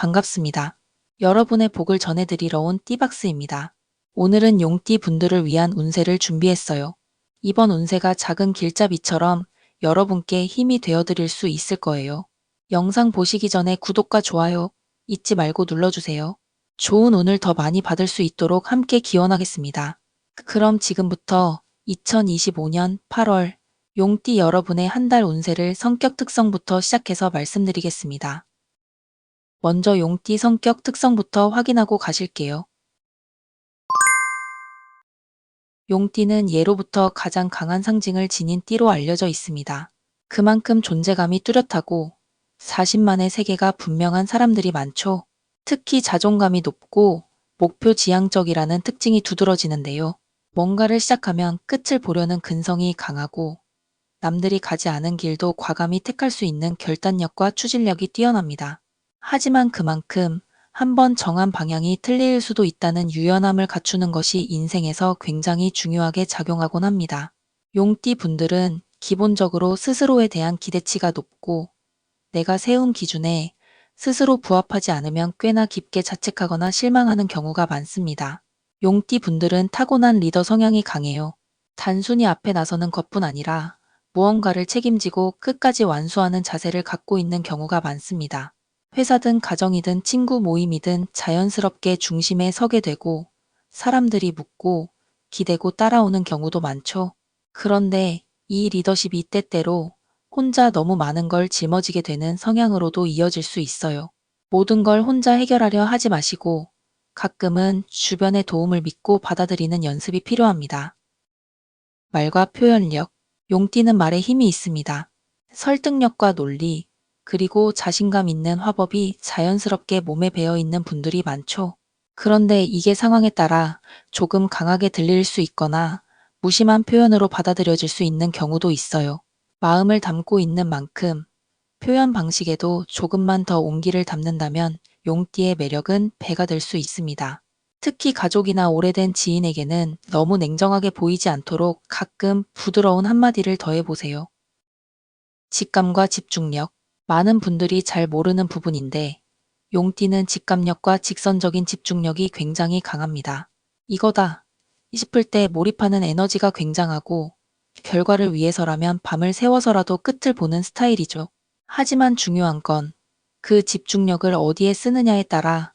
반갑습니다. 여러분의 복을 전해드리러 온 띠박스입니다. 오늘은 용띠 분들을 위한 운세를 준비했어요. 이번 운세가 작은 길잡이처럼 여러분께 힘이 되어드릴 수 있을 거예요. 영상 보시기 전에 구독과 좋아요 잊지 말고 눌러주세요. 좋은 운을 더 많이 받을 수 있도록 함께 기원하겠습니다. 그럼 지금부터 2025년 8월 용띠 여러분의 한 달 운세를 성격 특성부터 시작해서 말씀드리겠습니다. 먼저 용띠 성격 특성부터 확인하고 가실게요. 용띠는 예로부터 가장 강한 상징을 지닌 띠로 알려져 있습니다. 그만큼 존재감이 뚜렷하고 자신만의 세계가 분명한 사람들이 많죠. 특히 자존감이 높고 목표 지향적이라는 특징이 두드러지는데요. 뭔가를 시작하면 끝을 보려는 근성이 강하고 남들이 가지 않은 길도 과감히 택할 수 있는 결단력과 추진력이 뛰어납니다. 하지만 그만큼 한번 정한 방향이 틀릴 수도 있다는 유연함을 갖추는 것이 인생에서 굉장히 중요하게 작용하곤 합니다. 용띠 분들은 기본적으로 스스로에 대한 기대치가 높고 내가 세운 기준에 스스로 부합하지 않으면 꽤나 깊게 자책하거나 실망하는 경우가 많습니다. 용띠 분들은 타고난 리더 성향이 강해요. 단순히 앞에 나서는 것뿐 아니라 무언가를 책임지고 끝까지 완수하는 자세를 갖고 있는 경우가 많습니다. 회사든 가정이든 친구 모임이든 자연스럽게 중심에 서게 되고 사람들이 묻고 기대고 따라오는 경우도 많죠. 그런데 이 리더십이 때때로 혼자 너무 많은 걸 짊어지게 되는 성향으로도 이어질 수 있어요. 모든 걸 혼자 해결하려 하지 마시고 가끔은 주변의 도움을 믿고 받아들이는 연습이 필요합니다. 말과 표현력, 용띠는 말에 힘이 있습니다. 설득력과 논리, 그리고 자신감 있는 화법이 자연스럽게 몸에 배어 있는 분들이 많죠. 그런데 이게 상황에 따라 조금 강하게 들릴 수 있거나 무심한 표현으로 받아들여질 수 있는 경우도 있어요. 마음을 담고 있는 만큼 표현 방식에도 조금만 더 온기를 담는다면 용띠의 매력은 배가 될 수 있습니다. 특히 가족이나 오래된 지인에게는 너무 냉정하게 보이지 않도록 가끔 부드러운 한마디를 더해보세요. 직감과 집중력. 많은 분들이 잘 모르는 부분인데 용띠는 직감력과 직선적인 집중력이 굉장히 강합니다. 이거다 싶을 때 몰입하는 에너지가 굉장하고 결과를 위해서라면 밤을 새워서라도 끝을 보는 스타일이죠. 하지만 중요한 건 그 집중력을 어디에 쓰느냐에 따라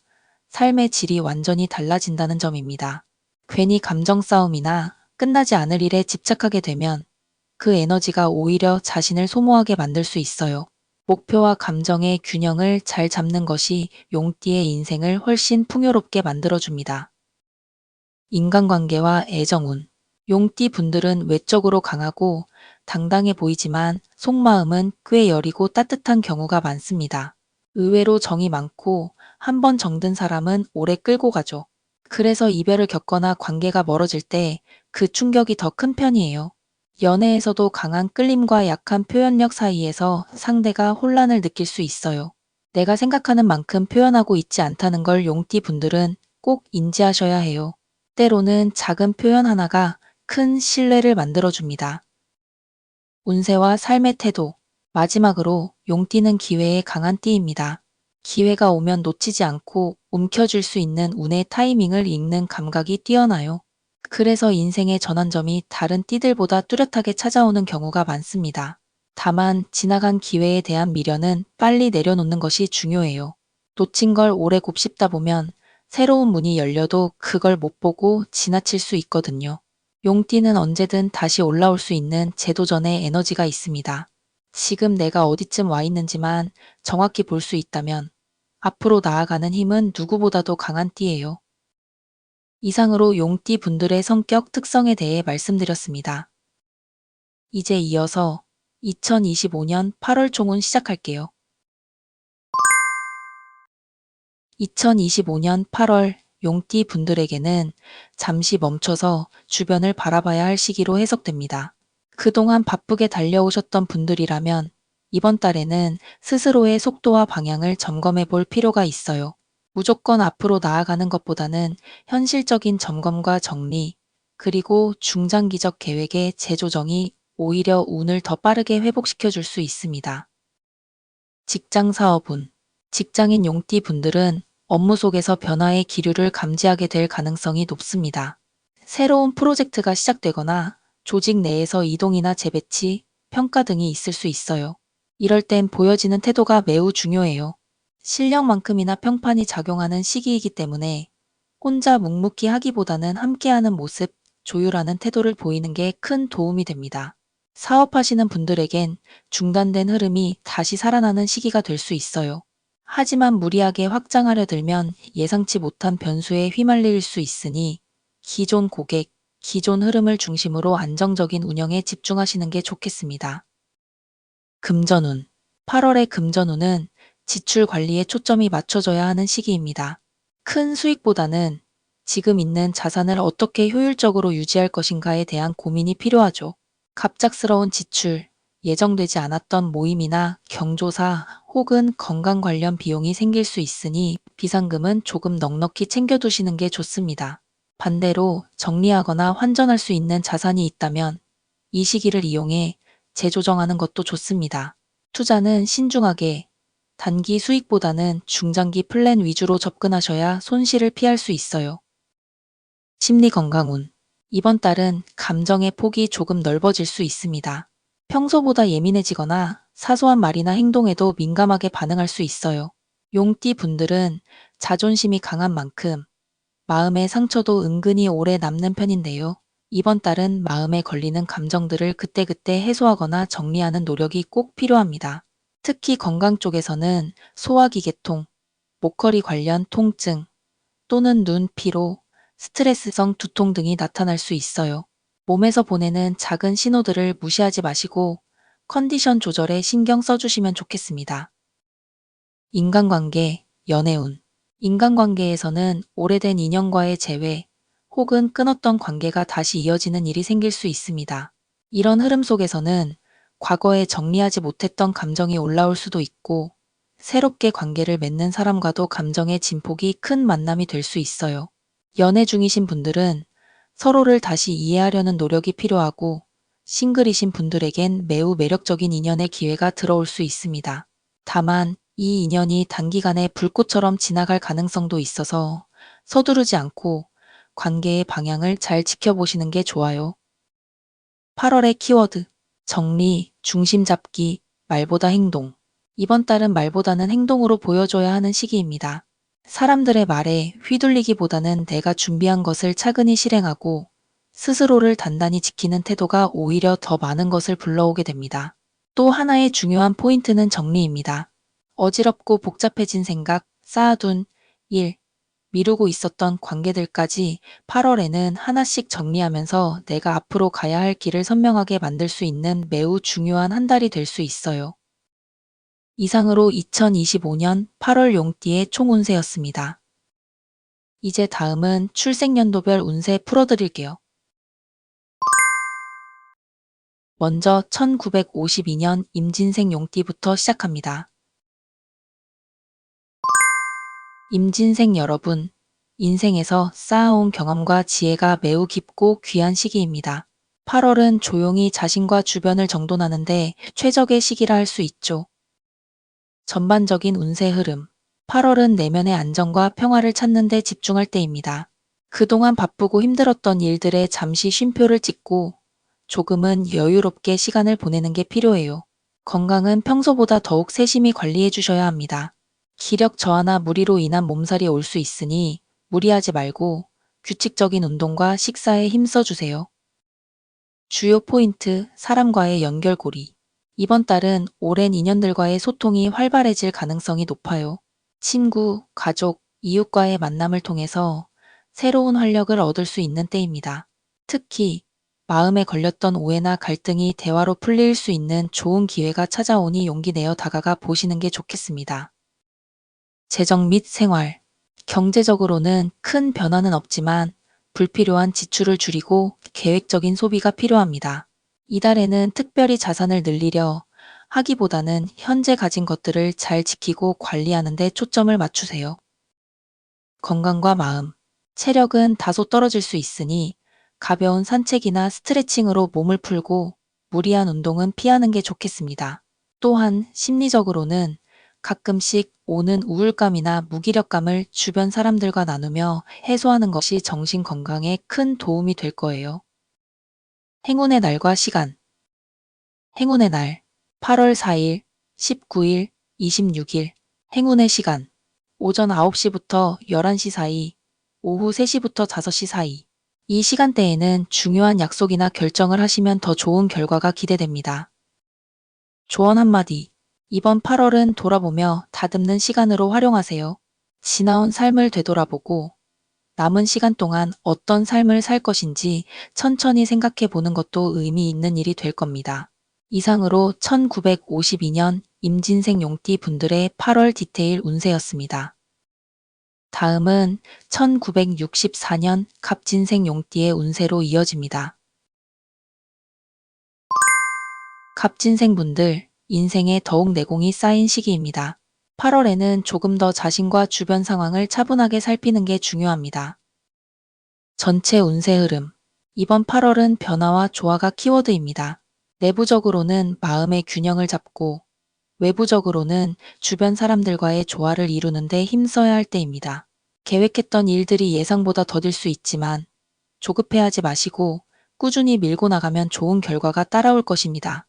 삶의 질이 완전히 달라진다는 점입니다. 괜히 감정 싸움이나 끝나지 않을 일에 집착하게 되면 그 에너지가 오히려 자신을 소모하게 만들 수 있어요. 목표와 감정의 균형을 잘 잡는 것이 용띠의 인생을 훨씬 풍요롭게 만들어줍니다. 인간관계와 애정운. 용띠 분들은 외적으로 강하고 당당해 보이지만 속마음은 꽤 여리고 따뜻한 경우가 많습니다. 의외로 정이 많고 한번 정든 사람은 오래 끌고 가죠. 그래서 이별을 겪거나 관계가 멀어질 때 그 충격이 더 큰 편이에요. 연애에서도 강한 끌림과 약한 표현력 사이에서 상대가 혼란을 느낄 수 있어요. 내가 생각하는 만큼 표현하고 있지 않다는 걸 용띠 분들은 꼭 인지하셔야 해요. 때로는 작은 표현 하나가 큰 신뢰를 만들어줍니다. 운세와 삶의 태도. 마지막으로 용띠는 기회에 강한 띠입니다. 기회가 오면 놓치지 않고 움켜쥘 수 있는 운의 타이밍을 읽는 감각이 뛰어나요. 그래서 인생의 전환점이 다른 띠들보다 뚜렷하게 찾아오는 경우가 많습니다. 다만 지나간 기회에 대한 미련은 빨리 내려놓는 것이 중요해요. 놓친 걸 오래 곱씹다 보면 새로운 문이 열려도 그걸 못 보고 지나칠 수 있거든요. 용띠는 언제든 다시 올라올 수 있는 재도전의 에너지가 있습니다. 지금 내가 어디쯤 와 있는지만 정확히 볼 수 있다면 앞으로 나아가는 힘은 누구보다도 강한 띠예요. 이상으로 용띠 분들의 성격 특성에 대해 말씀드렸습니다. 이제 이어서 2025년 8월 총운 시작할게요. 2025년 8월 용띠 분들에게는 잠시 멈춰서 주변을 바라봐야 할 시기로 해석됩니다. 그동안 바쁘게 달려오셨던 분들이라면 이번 달에는 스스로의 속도와 방향을 점검해 볼 필요가 있어요. 무조건 앞으로 나아가는 것보다는 현실적인 점검과 정리, 그리고 중장기적 계획의 재조정이 오히려 운을 더 빠르게 회복시켜 줄 수 있습니다. 직장 사업운. 직장인 용띠 분들은 업무 속에서 변화의 기류를 감지하게 될 가능성이 높습니다. 새로운 프로젝트가 시작되거나 조직 내에서 이동이나 재배치, 평가 등이 있을 수 있어요. 이럴 땐 보여지는 태도가 매우 중요해요. 실력만큼이나 평판이 작용하는 시기이기 때문에 혼자 묵묵히 하기보다는 함께하는 모습, 조율하는 태도를 보이는 게 큰 도움이 됩니다. 사업하시는 분들에겐 중단된 흐름이 다시 살아나는 시기가 될 수 있어요. 하지만 무리하게 확장하려 들면 예상치 못한 변수에 휘말릴 수 있으니 기존 고객, 기존 흐름을 중심으로 안정적인 운영에 집중하시는 게 좋겠습니다. 금전운. 8월의 금전운은 지출 관리에 초점이 맞춰져야 하는 시기입니다. 큰 수익보다는 지금 있는 자산을 어떻게 효율적으로 유지할 것인가에 대한 고민이 필요하죠. 갑작스러운 지출, 예정되지 않았던 모임이나 경조사 혹은 건강 관련 비용이 생길 수 있으니 비상금은 조금 넉넉히 챙겨두시는 게 좋습니다. 반대로 정리하거나 환전할 수 있는 자산이 있다면 이 시기를 이용해 재조정하는 것도 좋습니다. 투자는 신중하게 단기 수익보다는 중장기 플랜 위주로 접근하셔야 손실을 피할 수 있어요. 심리 건강운. 이번 달은 감정의 폭이 조금 넓어질 수 있습니다. 평소보다 예민해지거나 사소한 말이나 행동에도 민감하게 반응할 수 있어요. 용띠 분들은 자존심이 강한 만큼 마음의 상처도 은근히 오래 남는 편인데요. 이번 달은 마음에 걸리는 감정들을 그때그때 해소하거나 정리하는 노력이 꼭 필요합니다. 특히 건강 쪽에서는 소화기계통, 목걸이 관련 통증 또는 눈 피로, 스트레스성 두통 등이 나타날 수 있어요. 몸에서 보내는 작은 신호들을 무시하지 마시고 컨디션 조절에 신경 써주시면 좋겠습니다. 인간관계, 연애운. 인간관계에서는 오래된 인연과의 재회 혹은 끊었던 관계가 다시 이어지는 일이 생길 수 있습니다. 이런 흐름 속에서는 과거에 정리하지 못했던 감정이 올라올 수도 있고 새롭게 관계를 맺는 사람과도 감정의 진폭이 큰 만남이 될 수 있어요. 연애 중이신 분들은 서로를 다시 이해하려는 노력이 필요하고 싱글이신 분들에겐 매우 매력적인 인연의 기회가 들어올 수 있습니다. 다만 이 인연이 단기간에 불꽃처럼 지나갈 가능성도 있어서 서두르지 않고 관계의 방향을 잘 지켜보시는 게 좋아요. 8월의 키워드, 정리, 중심 잡기, 말보다 행동. 이번 달은 말보다는 행동으로 보여줘야 하는 시기입니다. 사람들의 말에 휘둘리기보다는 내가 준비한 것을 차근히 실행하고 스스로를 단단히 지키는 태도가 오히려 더 많은 것을 불러오게 됩니다. 또 하나의 중요한 포인트는 정리입니다. 어지럽고 복잡해진 생각, 쌓아둔 일, 미루고 있었던 관계들까지 8월에는 하나씩 정리하면서 내가 앞으로 가야 할 길을 선명하게 만들 수 있는 매우 중요한 한 달이 될 수 있어요. 이상으로 2025년 8월 용띠의 총 운세였습니다. 이제 다음은 출생연도별 운세 풀어드릴게요. 먼저 1952년 임진생 용띠부터 시작합니다. 임진생 여러분, 인생에서 쌓아온 경험과 지혜가 매우 깊고 귀한 시기입니다. 8월은 조용히 자신과 주변을 정돈하는데 최적의 시기라 할 수 있죠. 전반적인 운세 흐름. 8월은 내면의 안정과 평화를 찾는 데 집중할 때입니다. 그동안 바쁘고 힘들었던 일들에 잠시 쉼표를 찍고 조금은 여유롭게 시간을 보내는 게 필요해요. 건강은 평소보다 더욱 세심히 관리해 주셔야 합니다. 기력 저하나 무리로 인한 몸살이 올 수 있으니 무리하지 말고 규칙적인 운동과 식사에 힘써 주세요. 주요 포인트, 사람과의 연결고리. 이번 달은 오랜 인연들과의 소통이 활발해질 가능성이 높아요. 친구, 가족, 이웃과의 만남을 통해서 새로운 활력을 얻을 수 있는 때입니다. 특히 마음에 걸렸던 오해나 갈등이 대화로 풀릴 수 있는 좋은 기회가 찾아오니 용기 내어 다가가 보시는 게 좋겠습니다. 재정 및 생활. 경제적으로는 큰 변화는 없지만 불필요한 지출을 줄이고 계획적인 소비가 필요합니다. 이달에는 특별히 자산을 늘리려 하기보다는 현재 가진 것들을 잘 지키고 관리하는 데 초점을 맞추세요. 건강과 마음. 체력은 다소 떨어질 수 있으니 가벼운 산책이나 스트레칭으로 몸을 풀고 무리한 운동은 피하는 게 좋겠습니다. 또한 심리적으로는 가끔씩 오는 우울감이나 무기력감을 주변 사람들과 나누며 해소하는 것이 정신 건강에 큰 도움이 될 거예요. 행운의 날과 시간. 행운의 날. 8월 4일, 19일, 26일. 행운의 시간. 오전 9시부터 11시 사이, 오후 3시부터 5시 사이. 이 시간대에는 중요한 약속이나 결정을 하시면 더 좋은 결과가 기대됩니다. 조언 한마디. 이번 8월은 돌아보며 다듬는 시간으로 활용하세요. 지나온 삶을 되돌아보고 남은 시간 동안 어떤 삶을 살 것인지 천천히 생각해 보는 것도 의미 있는 일이 될 겁니다. 이상으로 1952년 임진생 용띠 분들의 8월 디테일 운세였습니다. 다음은 1964년 갑진생 용띠의 운세로 이어집니다. 갑진생 분들, 인생에 더욱 내공이 쌓인 시기입니다. 8월에는 조금 더 자신과 주변 상황을 차분하게 살피는 게 중요합니다. 전체 운세 흐름. 이번 8월은 변화와 조화가 키워드입니다. 내부적으로는 마음의 균형을 잡고 외부적으로는 주변 사람들과의 조화를 이루는 데 힘써야 할 때입니다. 계획했던 일들이 예상보다 더딜 수 있지만 조급해하지 마시고 꾸준히 밀고 나가면 좋은 결과가 따라올 것입니다.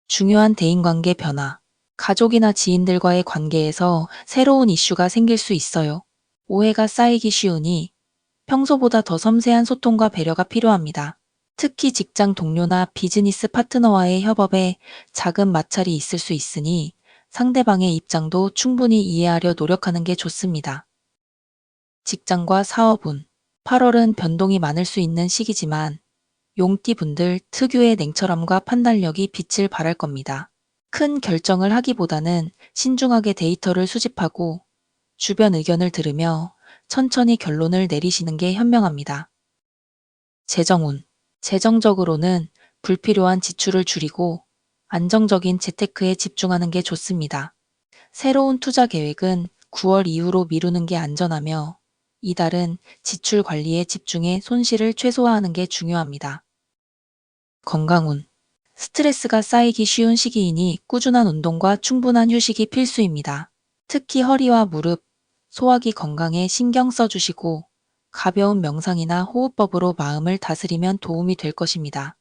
중요한 대인관계 변화. 가족이나 지인들과의 관계에서 새로운 이슈가 생길 수 있어요. 오해가 쌓이기 쉬우니 평소보다 더 섬세한 소통과 배려가 필요합니다. 특히 직장 동료나 비즈니스 파트너와의 협업에 작은 마찰이 있을 수 있으니 상대방의 입장도 충분히 이해하려 노력하는 게 좋습니다. 직장과 사업운. 8월은 변동이 많을 수 있는 시기지만 용띠 분들 특유의 냉철함과 판단력이 빛을 발할 겁니다. 큰 결정을 하기보다는 신중하게 데이터를 수집하고 주변 의견을 들으며 천천히 결론을 내리시는 게 현명합니다. 재정운. 재정적으로는 불필요한 지출을 줄이고 안정적인 재테크에 집중하는 게 좋습니다. 새로운 투자 계획은 9월 이후로 미루는 게 안전하며 이달은 지출 관리에 집중해 손실을 최소화하는 게 중요합니다. 건강운. 스트레스가 쌓이기 쉬운 시기이니 꾸준한 운동과 충분한 휴식이 필수입니다. 특히 허리와 무릎, 소화기 건강에 신경 써주시고 가벼운 명상이나 호흡법으로 마음을 다스리면 도움이 될 것입니다.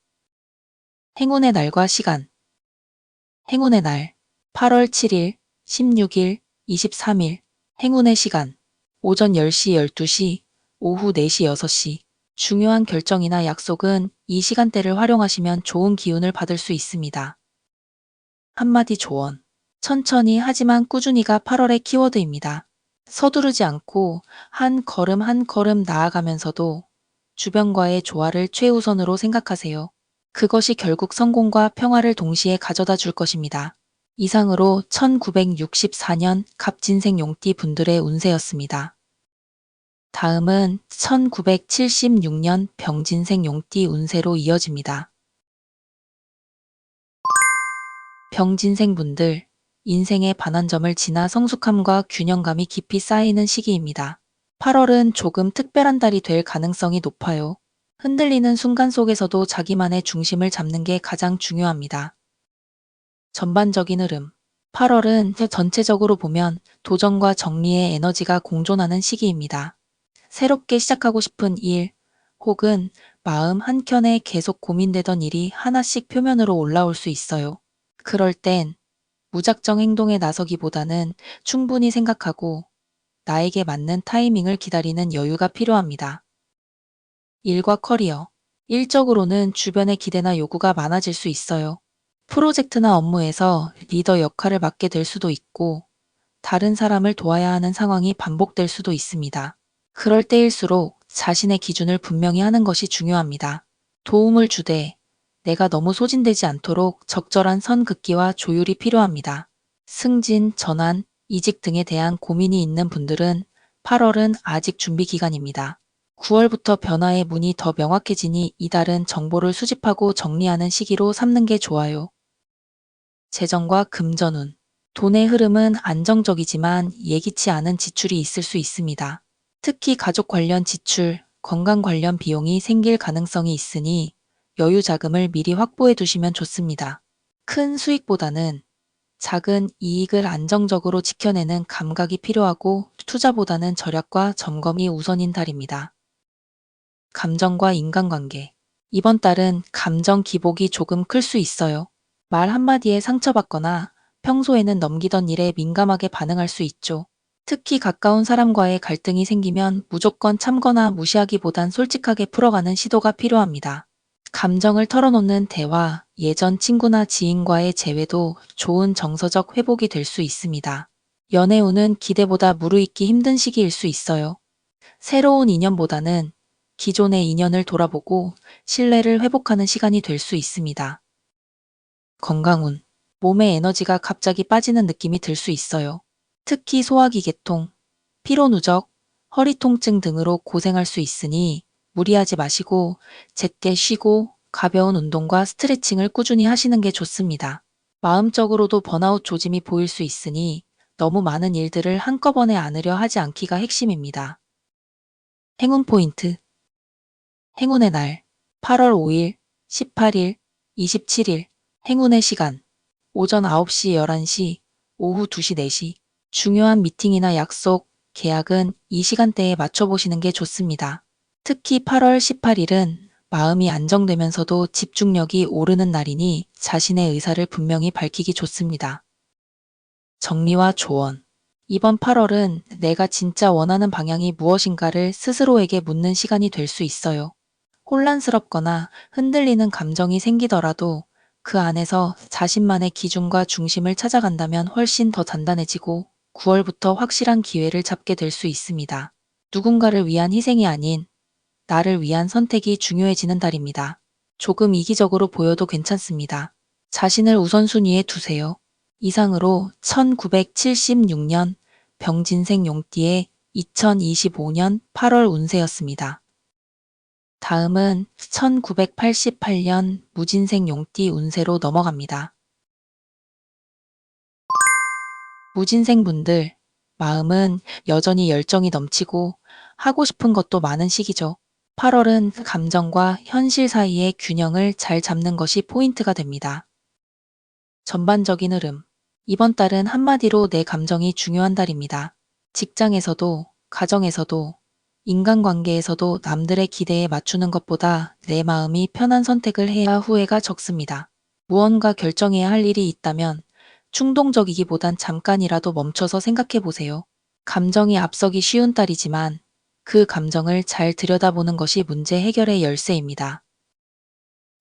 행운의 날과 시간. 행운의 날. 8월 7일, 16일, 23일. 행운의 시간. 오전 10시, 12시, 오후 4시, 6시. 중요한 결정이나 약속은 이 시간대를 활용하시면 좋은 기운을 받을 수 있습니다. 한마디 조언. 천천히 하지만 꾸준히가 8월의 키워드입니다. 서두르지 않고 한 걸음 한 걸음 나아가면서도 주변과의 조화를 최우선으로 생각하세요. 그것이 결국 성공과 평화를 동시에 가져다 줄 것입니다. 이상으로 1964년 갑진생 용띠 분들의 운세였습니다. 다음은 1976년 병진생 용띠 운세로 이어집니다. 병진생 분들, 인생의 반환점을 지나 성숙함과 균형감이 깊이 쌓이는 시기입니다. 8월은 조금 특별한 달이 될 가능성이 높아요. 흔들리는 순간 속에서도 자기만의 중심을 잡는 게 가장 중요합니다. 전반적인 흐름. 8월은 전체적으로 보면 도전과 정리의 에너지가 공존하는 시기입니다. 새롭게 시작하고 싶은 일 혹은 마음 한켠에 계속 고민되던 일이 하나씩 표면으로 올라올 수 있어요. 그럴 땐 무작정 행동에 나서기보다는 충분히 생각하고 나에게 맞는 타이밍을 기다리는 여유가 필요합니다. 일과 커리어. 일적으로는 주변의 기대나 요구가 많아질 수 있어요. 프로젝트나 업무에서 리더 역할을 맡게 될 수도 있고 다른 사람을 도와야 하는 상황이 반복될 수도 있습니다. 그럴 때일수록 자신의 기준을 분명히 하는 것이 중요합니다. 도움을 주되 내가 너무 소진되지 않도록 적절한 선 긋기와 조율이 필요합니다. 승진, 전환, 이직 등에 대한 고민이 있는 분들은 8월은 아직 준비 기간입니다. 9월부터 변화의 문이 더 명확해지니 이달은 정보를 수집하고 정리하는 시기로 삼는 게 좋아요. 재정과 금전운. 돈의 흐름은 안정적이지만 예기치 않은 지출이 있을 수 있습니다. 특히 가족 관련 지출, 건강 관련 비용이 생길 가능성이 있으니 여유 자금을 미리 확보해 두시면 좋습니다. 큰 수익보다는 작은 이익을 안정적으로 지켜내는 감각이 필요하고 투자보다는 절약과 점검이 우선인 달입니다. 감정과 인간관계. 이번 달은 감정 기복이 조금 클 수 있어요. 말 한마디에 상처받거나 평소에는 넘기던 일에 민감하게 반응할 수 있죠. 특히 가까운 사람과의 갈등이 생기면 무조건 참거나 무시하기보단 솔직하게 풀어가는 시도가 필요합니다. 감정을 털어놓는 대화, 예전 친구나 지인과의 재회도 좋은 정서적 회복이 될 수 있습니다. 연애 운은 기대보다 무르익기 힘든 시기일 수 있어요. 새로운 인연보다는 기존의 인연을 돌아보고 신뢰를 회복하는 시간이 될 수 있습니다. 건강운. 몸의 에너지가 갑자기 빠지는 느낌이 들 수 있어요. 특히 소화기 계통, 피로 누적, 허리 통증 등으로 고생할 수 있으니 무리하지 마시고 제때 쉬고 가벼운 운동과 스트레칭을 꾸준히 하시는 게 좋습니다. 마음적으로도 번아웃 조짐이 보일 수 있으니 너무 많은 일들을 한꺼번에 안으려 하지 않기가 핵심입니다. 행운 포인트. 행운의 날. 8월 5일, 18일, 27일. 행운의 시간. 오전 9시, 11시, 오후 2시, 4시. 중요한 미팅이나 약속, 계약은 이 시간대에 맞춰보시는 게 좋습니다. 특히 8월 18일은 마음이 안정되면서도 집중력이 오르는 날이니 자신의 의사를 분명히 밝히기 좋습니다. 정리와 조언. 이번 8월은 내가 진짜 원하는 방향이 무엇인가를 스스로에게 묻는 시간이 될 수 있어요. 혼란스럽거나 흔들리는 감정이 생기더라도 그 안에서 자신만의 기준과 중심을 찾아간다면 훨씬 더 단단해지고 9월부터 확실한 기회를 잡게 될 수 있습니다. 누군가를 위한 희생이 아닌 나를 위한 선택이 중요해지는 달입니다. 조금 이기적으로 보여도 괜찮습니다. 자신을 우선순위에 두세요. 이상으로 1976년 병진생 용띠의 2025년 8월 운세였습니다. 다음은 1988년 무진생 용띠 운세로 넘어갑니다. 무진생 분들, 마음은 여전히 열정이 넘치고 하고 싶은 것도 많은 시기죠. 8월은 감정과 현실 사이의 균형을 잘 잡는 것이 포인트가 됩니다. 전반적인 흐름. 이번 달은 한마디로 내 감정이 중요한 달입니다. 직장에서도, 가정에서도, 인간관계에서도 남들의 기대에 맞추는 것보다 내 마음이 편한 선택을 해야 후회가 적습니다. 무언가 결정해야 할 일이 있다면 충동적이기보단 잠깐이라도 멈춰서 생각해 보세요. 감정이 앞서기 쉬운 달이지만 그 감정을 잘 들여다보는 것이 문제 해결의 열쇠입니다.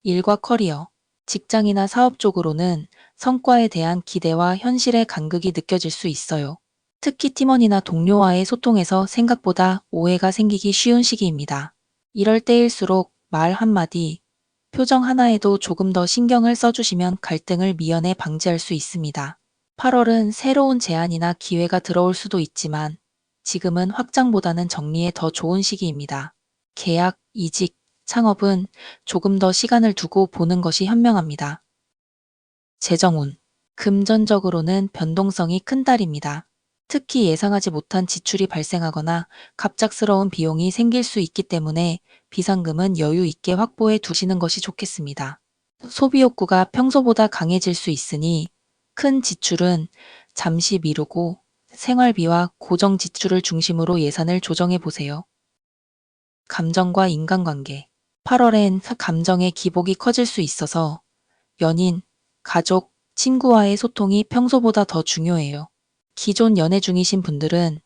일과 커리어, 직장이나 사업 쪽으로는 성과에 대한 기대와 현실의 간극이 느껴질 수 있어요. 특히 팀원이나 동료와의 소통에서 생각보다 오해가 생기기 쉬운 시기입니다. 이럴 때일수록 말 한마디, 표정 하나에도 조금 더 신경을 써주시면 갈등을 미연에 방지할 수 있습니다. 8월은 새로운 제안이나 기회가 들어올 수도 있지만 지금은 확장보다는 정리에 더 좋은 시기입니다. 계약, 이직, 창업은 조금 더 시간을 두고 보는 것이 현명합니다. 재정운. 금전적으로는 변동성이 큰 달입니다. 특히 예상하지 못한 지출이 발생하거나 갑작스러운 비용이 생길 수 있기 때문에 비상금은 여유 있게 확보해 두시는 것이 좋겠습니다. 소비 욕구가 평소보다 강해질 수 있으니 큰 지출은 잠시 미루고 생활비와 고정 지출을 중심으로 예산을 조정해 보세요. 감정과 인간관계. 8월엔 감정의 기복이 커질 수 있어서 연인, 가족, 친구와의 소통이 평소보다 더 중요해요. 기존 연애 중이신 분들은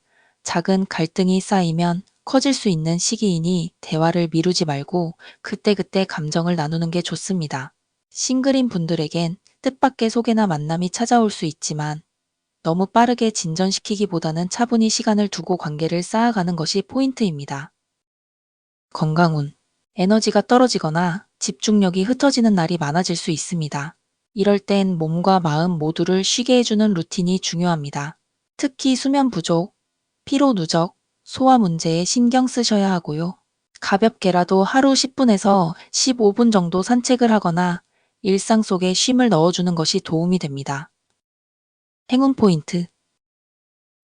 작은 갈등이 쌓이면 커질 수 있는 시기이니 대화를 미루지 말고 그때그때 감정을 나누는 게 좋습니다. 싱글인 분들에겐 뜻밖의 소개나 만남이 찾아올 수 있지만 너무 빠르게 진전시키기보다는 차분히 시간을 두고 관계를 쌓아가는 것이 포인트입니다. 건강운. 에너지가 떨어지거나 집중력이 흩어지는 날이 많아질 수 있습니다. 이럴 땐 몸과 마음 모두를 쉬게 해주는 루틴이 중요합니다. 특히 수면 부족, 피로 누적, 소화 문제에 신경 쓰셔야 하고요. 가볍게라도 하루 10분에서 15분 정도 산책을 하거나 일상 속에 쉼을 넣어주는 것이 도움이 됩니다. 행운 포인트.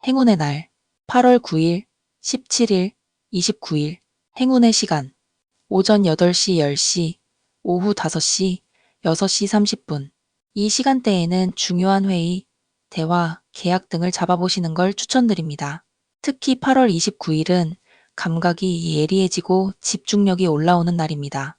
행운의 날. 8월 9일, 17일, 29일. 행운의 시간. 오전 8시, 10시, 오후 5시, 6시 30분. 이 시간대에는 중요한 회의, 대화, 계약 등을 잡아보시는 걸 추천드립니다. 특히 8월 29일은 감각이 예리해지고 집중력이 올라오는 날입니다.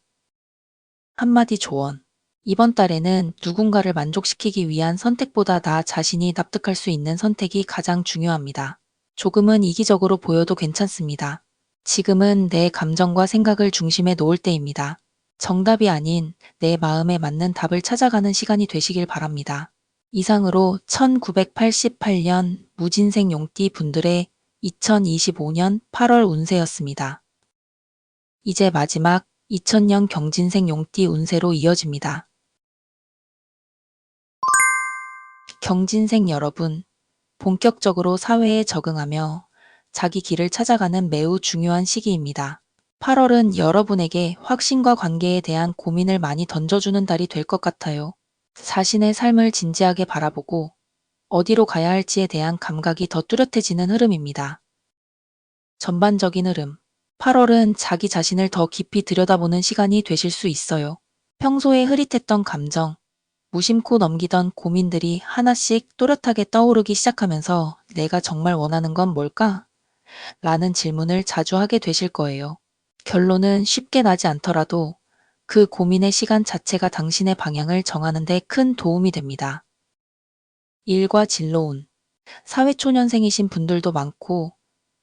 한마디 조언. 이번 달에는 누군가를 만족시키기 위한 선택보다 나 자신이 납득할 수 있는 선택이 가장 중요합니다. 조금은 이기적으로 보여도 괜찮습니다. 지금은 내 감정과 생각을 중심에 놓을 때입니다. 정답이 아닌 내 마음에 맞는 답을 찾아가는 시간이 되시길 바랍니다. 이상으로 1988년 무진생 용띠 분들의 2025년 8월 운세였습니다. 이제 마지막 2000년 경진생 용띠 운세로 이어집니다. 경진생 여러분, 본격적으로 사회에 적응하며 자기 길을 찾아가는 매우 중요한 시기입니다. 8월은 여러분에게 확신과 관계에 대한 고민을 많이 던져주는 달이 될 것 같아요. 자신의 삶을 진지하게 바라보고 어디로 가야 할지에 대한 감각이 더 뚜렷해지는 흐름입니다. 전반적인 흐름. 8월은 자기 자신을 더 깊이 들여다보는 시간이 되실 수 있어요. 평소에 흐릿했던 감정, 무심코 넘기던 고민들이 하나씩 또렷하게 떠오르기 시작하면서 내가 정말 원하는 건 뭘까? 라는 질문을 자주 하게 되실 거예요. 결론은 쉽게 나지 않더라도 그 고민의 시간 자체가 당신의 방향을 정하는 데 큰 도움이 됩니다. 일과 진로운. 사회초년생이신 분들도 많고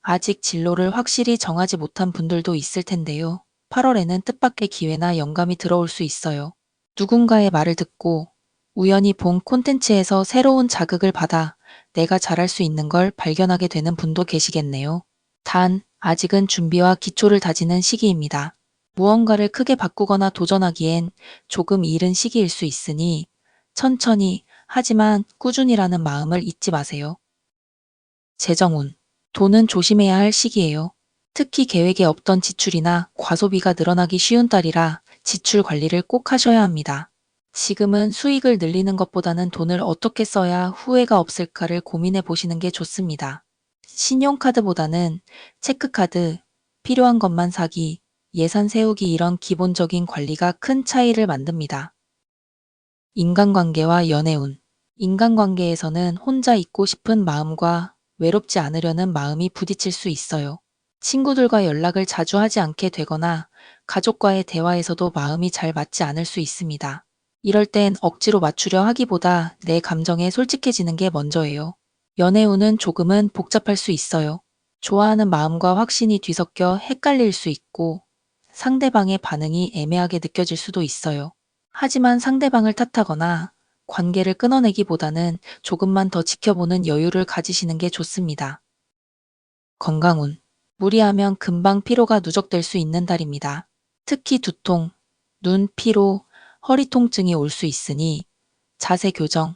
아직 진로를 확실히 정하지 못한 분들도 있을 텐데요. 8월에는 뜻밖의 기회나 영감이 들어올 수 있어요. 누군가의 말을 듣고 우연히 본 콘텐츠에서 새로운 자극을 받아 내가 잘할 수 있는 걸 발견하게 되는 분도 계시겠네요. 단, 아직은 준비와 기초를 다지는 시기입니다. 무언가를 크게 바꾸거나 도전하기엔 조금 이른 시기일 수 있으니 천천히 하지만 꾸준히라는 마음을 잊지 마세요. 재정운. 돈은 조심해야 할 시기예요. 특히 계획에 없던 지출이나 과소비가 늘어나기 쉬운 달이라 지출 관리를 꼭 하셔야 합니다. 지금은 수익을 늘리는 것보다는 돈을 어떻게 써야 후회가 없을까를 고민해 보시는 게 좋습니다. 신용카드보다는 체크카드, 필요한 것만 사기, 예산 세우기 이런 기본적인 관리가 큰 차이를 만듭니다. 인간관계와 연애운. 인간관계에서는 혼자 있고 싶은 마음과 외롭지 않으려는 마음이 부딪힐 수 있어요. 친구들과 연락을 자주 하지 않게 되거나 가족과의 대화에서도 마음이 잘 맞지 않을 수 있습니다. 이럴 땐 억지로 맞추려 하기보다 내 감정에 솔직해지는 게 먼저예요. 연애운은 조금은 복잡할 수 있어요. 좋아하는 마음과 확신이 뒤섞여 헷갈릴 수 있고 상대방의 반응이 애매하게 느껴질 수도 있어요. 하지만 상대방을 탓하거나 관계를 끊어내기보다는 조금만 더 지켜보는 여유를 가지시는 게 좋습니다. 건강운. 무리하면 금방 피로가 누적될 수 있는 달입니다. 특히 두통, 눈 피로, 허리 통증이 올 수 있으니 자세 교정,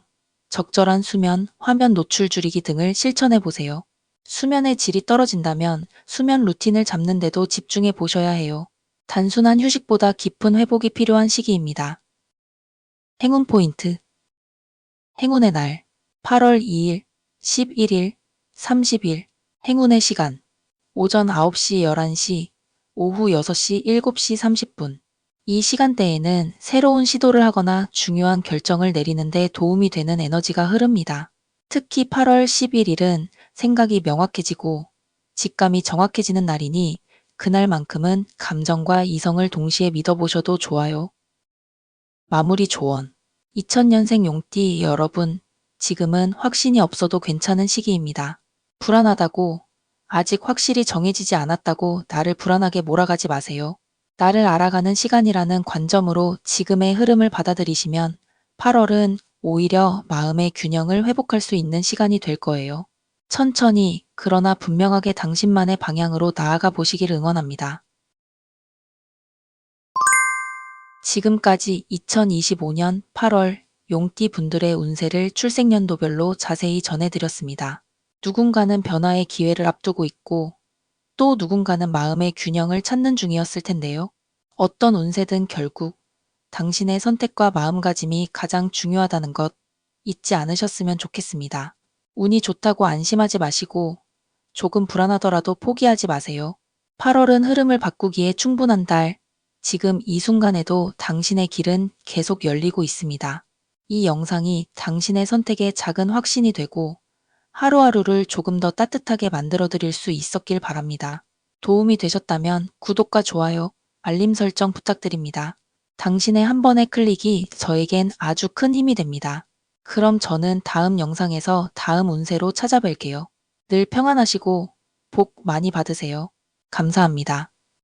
적절한 수면, 화면 노출 줄이기 등을 실천해 보세요. 수면의 질이 떨어진다면 수면 루틴을 잡는데도 집중해 보셔야 해요. 단순한 휴식보다 깊은 회복이 필요한 시기입니다. 행운 포인트. 행운의 날. 8월 2일, 11일, 30일. 행운의 시간. 오전 9시 11시, 오후 6시 7시 30분. 이 시간대에는 새로운 시도를 하거나 중요한 결정을 내리는데 도움이 되는 에너지가 흐릅니다. 특히 8월 11일은 생각이 명확해지고 직감이 정확해지는 날이니 그날만큼은 감정과 이성을 동시에 믿어보셔도 좋아요. 마무리 조언. 2000년생 용띠 여러분, 지금은 확신이 없어도 괜찮은 시기입니다. 불안하다고, 아직 확실히 정해지지 않았다고 나를 불안하게 몰아가지 마세요. 나를 알아가는 시간이라는 관점으로 지금의 흐름을 받아들이시면 8월은 오히려 마음의 균형을 회복할 수 있는 시간이 될 거예요. 천천히, 그러나 분명하게 당신만의 방향으로 나아가 보시길 응원합니다. 지금까지 2025년 8월 용띠 분들의 운세를 출생연도별로 자세히 전해드렸습니다. 누군가는 변화의 기회를 앞두고 있고 또 누군가는 마음의 균형을 찾는 중이었을 텐데요. 어떤 운세든 결국 당신의 선택과 마음가짐이 가장 중요하다는 것 잊지 않으셨으면 좋겠습니다. 운이 좋다고 안심하지 마시고 조금 불안하더라도 포기하지 마세요. 8월은 흐름을 바꾸기에 충분한 달, 지금 이 순간에도 당신의 길은 계속 열리고 있습니다. 이 영상이 당신의 선택에 작은 확신이 되고 하루하루를 조금 더 따뜻하게 만들어 드릴 수 있었길 바랍니다. 도움이 되셨다면 구독과 좋아요, 알림 설정 부탁드립니다. 당신의 한 번의 클릭이 저에겐 아주 큰 힘이 됩니다. 그럼 저는 다음 영상에서 다음 운세로 찾아뵐게요. 늘 평안하시고 복 많이 받으세요. 감사합니다.